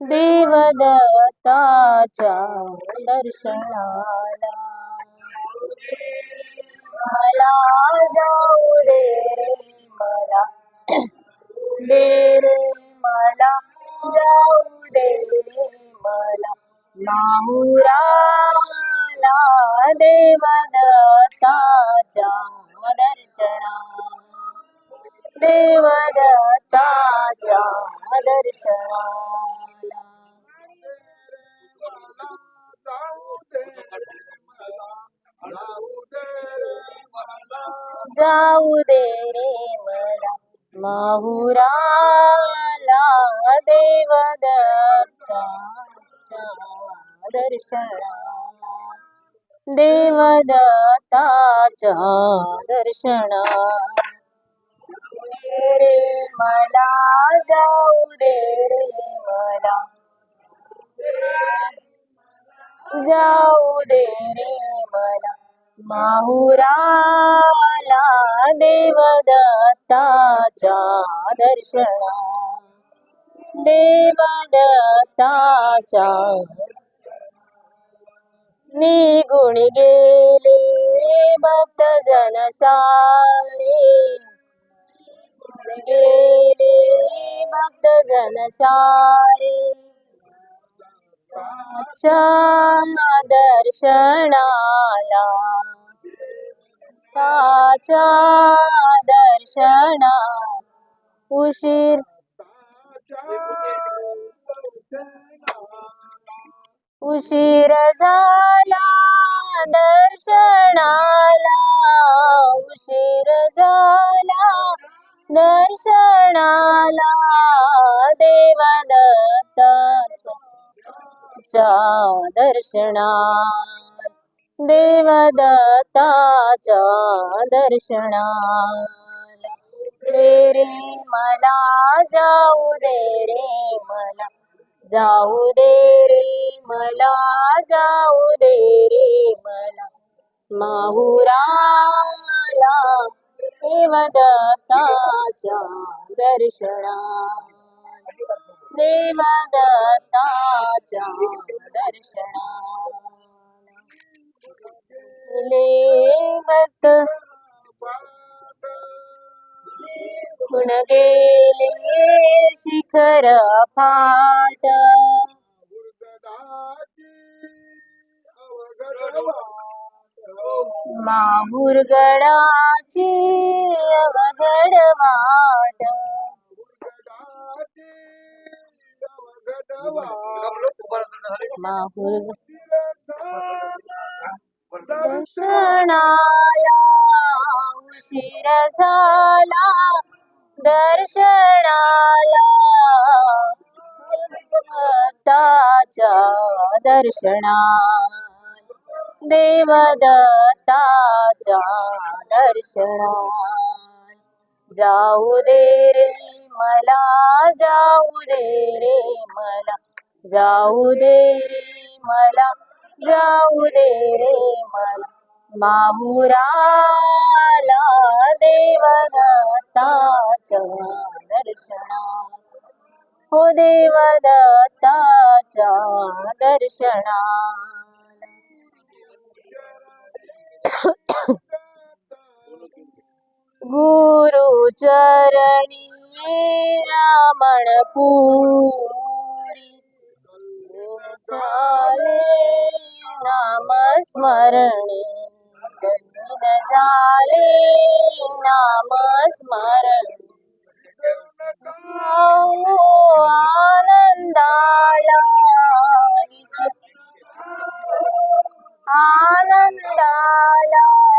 देवदत्ताच्या दर्शनाला मला जाऊ दे रे मला दे रे मला जाऊ दे रे मला माहुराला देवदत्ताच्या दर्शना देवदत्ताच्या दर्शनाला जाऊ दे रे मला माहुराला देवदत्ताच्या दर्शना देवदत्ताच्या दर्शना रे मला जाऊ दे रे मला जाऊ दे रे मला माहुराला देवदत्ताच्या दर्शना देवदत्ताच्या निघून गेले भक्तजन सारे गेले भक्तजन सारे दर्शनाला ताच्या दर्शना उशीर उशीर झाला दर्शनाला उशीर झाला दर्शनाला देवदत्ताच्या दर्शना देवदत्ताच्या दर्शना दे रे मला जाऊ दे रे मला जाऊ दे रे मला जाऊ दे रे मला माहुराला देवदत्ताच्या दर्शना देवदत्ताच्या दर्शना भक्त गुण गेले शिखर फाट माहुरगडाची अवघड वाट दर्शनाला उशीर झाला दर्शनाला देवदत्ताच्या दर्शना देवदत्ताच्या दर्शना जाऊ दे रे मला जाऊ दे रे मला जाऊ दे रे मला जाऊ दे रे मला माहुराला देवदत्ताच्या दर्शना हो देवदत्ताच्या दर्शना गुरु चरणी रामणपुरी झाले नामस्मरणी धन्य झाले नामस्मरणी